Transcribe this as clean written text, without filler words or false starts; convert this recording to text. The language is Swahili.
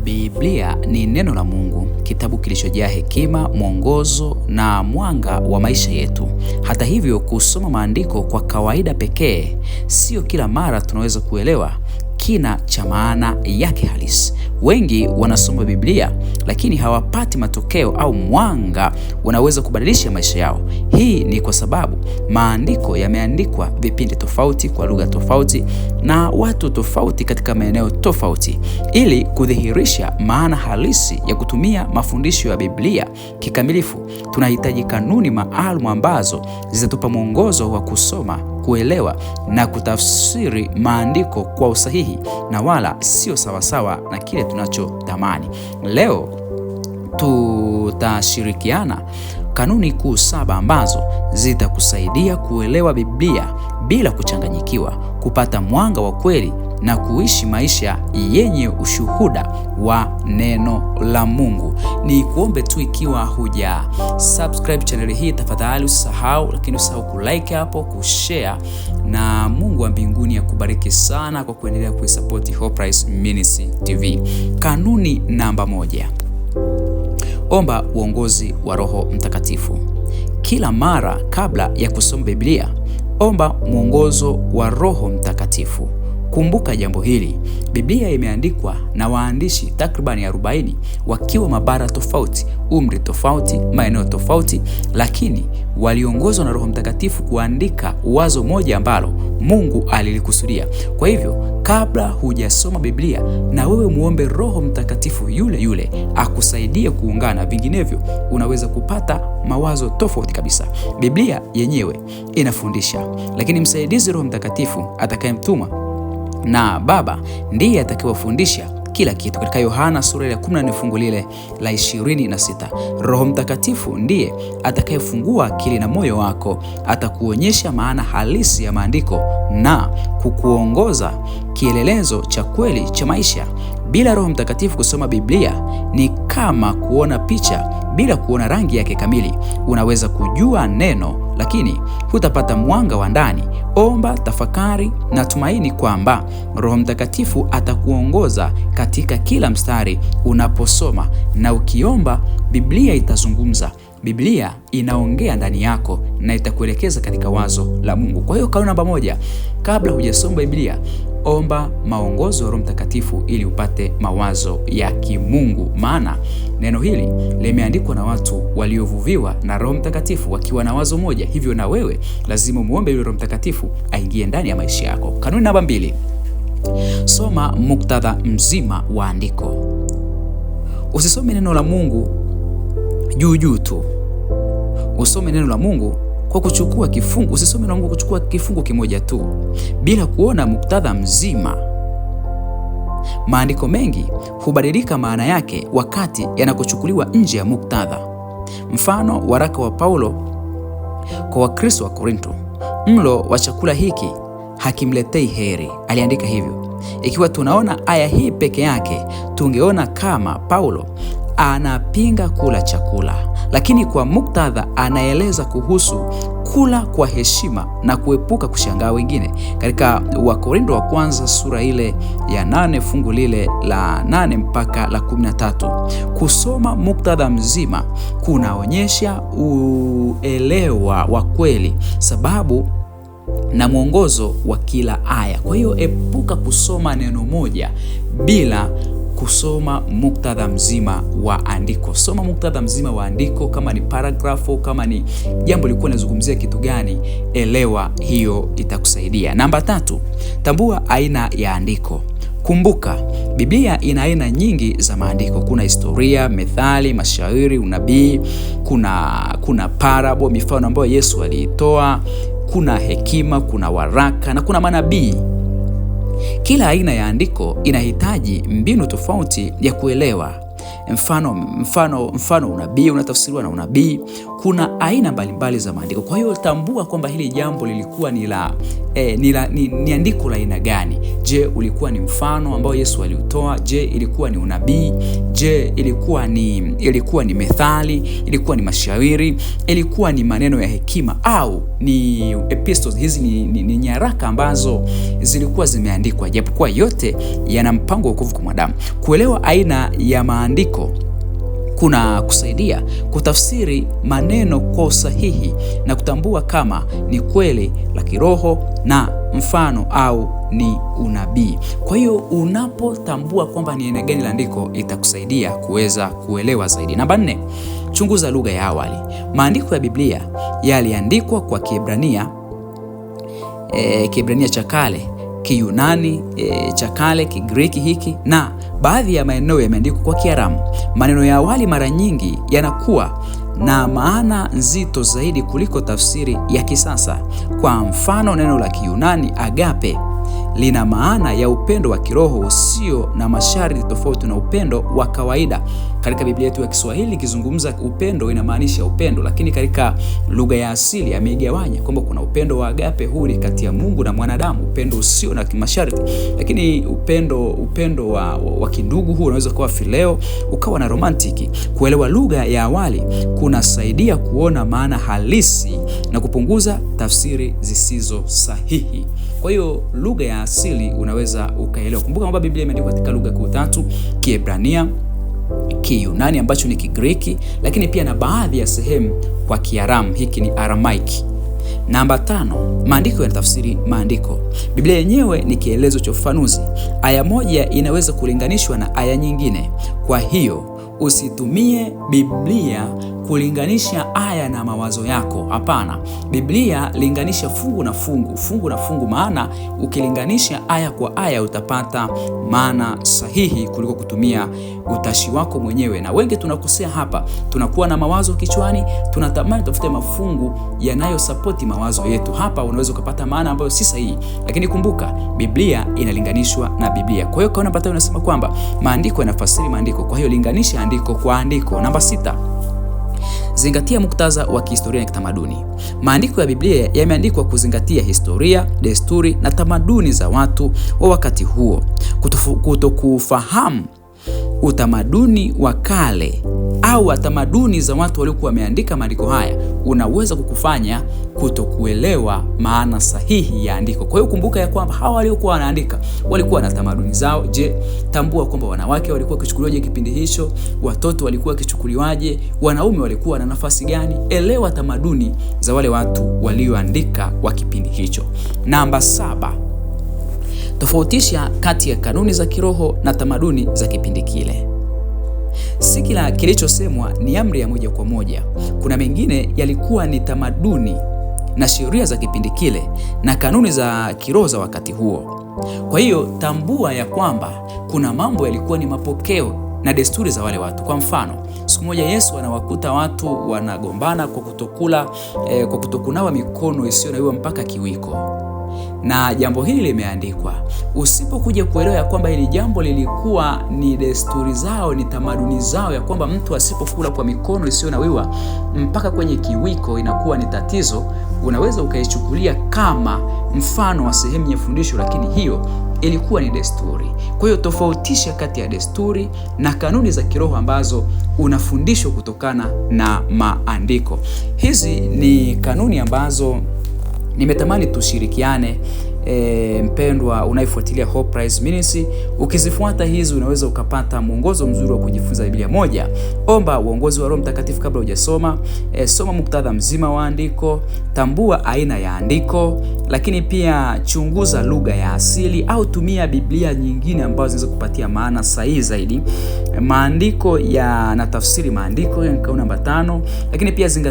Biblia ni neno la Mungu, kitabu kilichojaa hekima, mwongozo na mwanga wa maisha yetu. Hata hivyo, kusoma maandiko kwa kawaida pekee, sio kila mara tunaweza kuelewa kina cha maana yake halisi. Wengi wanasoma Biblia lakini hawapati matokeo au mwanga unaweza kubadilisha maisha yao. Hii ni kwa sababu maandiko yameandikwa vipindi tofauti, kwa lugha tofauti na watu tofauti katika maeneo tofauti. Ili kudhihirisha maana halisi ya kutumia mafundisho ya Biblia kikamilifu, tunahitaji kanuni maalum ambazo zitatupa mwongozo wa kusoma, kuelewa na kutafsiri maandiko kwa usahihi, na wala sio sawasawa na kile tunachotamani. Leo tutashirikiana kanuni kuu 7 ambazo zitakusaidia kuelewa Biblia bila kuchanganyikiwa, kupata mwanga wa kweli na kuishi maisha yenye ushuhuda wa neno la Mungu. Ni kuombe tu, ikiwa huja subscribe channel hii, tafadhali usisahau, lakini usahau kulike hapo, kushare, na Mungu wa mbinguni akubariki sana kwa kuendelea kuisupport Hope Rise Ministry TV. Kanuni namba 1. Omba uongozi wa Roho Mtakatifu. Kila mara kabla ya kusoma Biblia, omba mwongozo wa Roho Mtakatifu. Kumbuka jambo hili, Biblia imeandikwa na waandishi takribani 40 wakiwa mabara tofauti, umri tofauti, maeneo tofauti, lakini waliongozwa na Roho Mtakatifu kuandika wazo moja ambalo Mungu alilikusudia. Kwa hivyo, kabla hujasoma Biblia, na wewe muombe Roho Mtakatifu yule yule akusaidie kuungana, vinginevyo unaweza kupata mawazo tofauti kabisa. Biblia yenyewe inafundisha, lakini msaidizi Roho Mtakatifu atakayemtuma na Baba ndiye atakayewafundisha kila kitu. Katika Yohana sura ya 14 fungu lile la 26, Roho Mtakatifu ndiye atakayefungua akili na moyo wako, atakuonyesha maana halisi ya maandiko na kukuongoza kielelezo cha kweli cha maisha. Bila Roho Mtakatifu, kusoma Biblia ni kama kuona picha bila kuona rangi yake kamili. Unaweza kujua neno lakini hutapata mwanga wa ndani. Omba, tafakari na tumaini kwamba Roho Mtakatifu atakuongoza katika kila mstari unaposoma, na ukiomba, Biblia itazungumza. Biblia inaongea ndani yako na itakuelekeza katika wazo la Mungu. Kwa hiyo kanuni namba 1, kabla hujasoma Biblia, omba maongozo ya Roho Mtakatifu ili upate mawazo ya kimungu. Maana neno hili limeandikwa na watu waliovuviwa na Roho Mtakatifu wakiwa na wazo moja. Hivyo na wewe lazima muombe yule Roho Mtakatifu aingie ndani ya maisha yako. Kanuni namba 2, soma muktadha mzima wa andiko. Usisome neno la Mungu juu tu. Usome neno la Mungu kwa kuchukua kifungu. Usisome neno la Mungu kuchukua kifungu kimoja tu bila kuona muktadha mzima. Maandiko mengi hubadilika maana yake wakati yanakochukuliwa nje ya muktadha. Mfano, waraka wa Paulo kwa Wakristo wa Korinto: mlo wa chakula hiki hakimletei heri. Aliandika hivyo. Ikiwa tunaona aya hii peke yake, tungeona kama Paulo anapinga kula chakula, lakini kwa muktadha anaeleza kuhusu kula kwa heshima na kuepuka kushangaa wengine. Katika Wakorintho wa kwanza sura ile ya 8 fungu lile la 8 mpaka la 13, kusoma muktadha mzima kunaonyesha uelewa wa kweli, sababu na mwongozo wa kila aya. Kwa hiyo epuka kusoma neno moja bila kusoma muktadha mzima wa andiko. Soma muktadha mzima wa andiko. Kama ni paragrafu, kama ni jambo lilikuwa linazungumzia kitu gani, elewa, hiyo itakusaidia. Namba 3, tambua aina ya andiko. Kumbuka, Biblia ina aina nyingi za maandiko. Kuna historia, methali, mashairi, unabii, kuna parable, mifano ambayo Yesu aliitoa, kuna hekima, kuna waraka na kuna manabii. Kila aina ya andiko inahitaji mbinu tofauti ya kuelewa. Mfano unabii unatafsiriwa na unabii. kuna aina mbalimbali za maandiko. Kwa hiyo tambua kwamba hili jambo lilikuwa ni andiko la aina gani. Je, ulikuwa ni mfano ambao Yesu aliutoa? Je, ilikuwa ni unabii? Je, ilikuwa ni methali? Ilikuwa ni mashairi? Ilikuwa ni maneno ya hekima? Au ni epistles? Hizi ni nyaraka ambazo zilikuwa zimeandikwa. Japokuwa yote yana mpango wa wokovu kwa mwanadamu. Kuelewa aina ya maandiko kuna kusaidia kutafsiri maneno kwa usahihi na kutambua kama ni kweli la kiroho na mfano au ni unabii. Kwa hiyo unapotambua kwamba ni aina gani la andiko, itakusaidia kuweza kuelewa zaidi. Namba 4, chunguza lugha ya awali. Maandiko ya Biblia yaliandikwa kwa Kiebrania cha kale, Kiyunani cha kale, Kigiriki hiki, na baadhi ya maeneo yameandikwa kwa Kiaramu. Maneno ya awali mara nyingi yanakuwa na maana nzito zaidi kuliko tafsiri ya kisasa. Kwa mfano, neno la Kiyunani agape lina maana ya upendo wa kiroho usio na masharti, tofauti na upendo wa kawaida. Katika Biblia yetu ya Kiswahili ikizungumza upendo inamaanisha upendo, lakini katika lugha ya asili ameigawanya kwamba kuna upendo wa agape, huu ni kati ya Mungu na mwanadamu, upendo usio na masharti. Lakini upendo wa kindugu, huu unaweza kuwa phileo, ukawa na romantiki. Kuelewa lugha ya awali kunasaidia kuona maana halisi na kupunguza tafsiri zisizo sahihi. Kwa hiyo lugha ya asili unaweza ukaelewa. Kumbuka kwamba Biblia imeandikwa katika lugha kuu 3: Kiebrania, Kiyunani ambacho ni Kigiriki, lakini pia na baadhi ya sehemu kwa Kiaramu, hiki ni Aramaiki. Namba 5, maandiko yanatafsiri maandiko. Biblia yenyewe ni kielezo cha ufafanuzi. Aya moja inaweza kulinganishwa na aya nyingine. Kwa hiyo usitumie Biblia kulinganisha aya na mawazo yako. Hapana, Biblia linganisha fungu na fungu, maana ukilinganisha aya kwa aya utapata maana sahihi kuliko kutumia utashi wako mwenyewe. Na wengi tunakosea hapa, tunakuwa na mawazo kichwani, tunatamani tafute mafungu yanayosapoti mawazo yetu. Hapa unaweza ukapata maana ambayo si sahihi, lakini kumbuka Biblia inalinganishwa na Biblia. Kwa hiyo kaona pata unasema kwamba maandiko yanafasiri maandiko, kwa hiyo linganisha andiko kwa andiko. Namba 6, zingatia muktadha wa kihistoria na kitamaduni. Maandiko ya Biblia yameandikwa kuzingatia historia, desturi na tamaduni za watu wa wakati huo. Kutokufahamu utamaduni wa kale au tamaduni za watu waliokuwa wameandika maandiko haya unaweza kukufanya kutokuelewa maana sahihi ya andiko. Kwa hiyo kumbuka ya kwamba hawa waliokuwa wanaandika walikuwa na tamaduni zao. Je, tambua kwamba wanawake walikuwa wakichukuliwaje kipindi hicho, watoto walikuwa wakichukuliwaje, wanaume walikuwa na nafasi gani. Elewa tamaduni za wale watu walioandika wa kipindi hicho. Namba 7, tofautisha kati ya kanuni za kiroho na tamaduni za kipindi kile. Si kila kilichosemwa ni amri ya moja kwa moja. Kuna mengine yalikuwa ni tamaduni na sheria za kipindi kile na kanuni za kiroho za wakati huo. Kwa hiyo tambua ya kwamba kuna mambo yalikuwa ni mapokeo na desturi za wale watu. Kwa mfano, siku moja Yesu anawakuta watu wanagombana kwa kutokunawa mikono isiyonawiwa mpaka kiwiko. Na jambo hili limeandikwa. Usipokuja kuelewa ya kwamba hili jambo lilikuwa ni desturi zao, ni tamaduni zao, ya kwamba mtu asipokula kwa mikono isiyonawiwa mpaka kwenye kiwiko inakuwa ni tatizo, unaweza ukaichukulia kama mfano wa sehemu ya fundisho, lakini hiyo ilikuwa ni desturi. Kwa hiyo tofautisha kati ya desturi na kanuni za kiroho ambazo unafundishwa kutokana na maandiko. Hizi ni kanuni ambazo nimetamani tushirikiane. Mpendwa unayefuatilia Hope Prize Ministry, ukizifuata hizi unaweza ukapata mwongozo mzuri wa kujifunza Biblia. Moja, omba uongozi wa Roho Mtakatifu kabla hujasoma. Soma muktadha mzima wa andiko, tambua aina ya andiko, lakini pia chunguza lugha ya asili au tumia Biblia nyingine ambazo zinaweza kupatia maana sahihi zaidi. Maandiko yanatafsiri maandiko, namba 5, lakini pia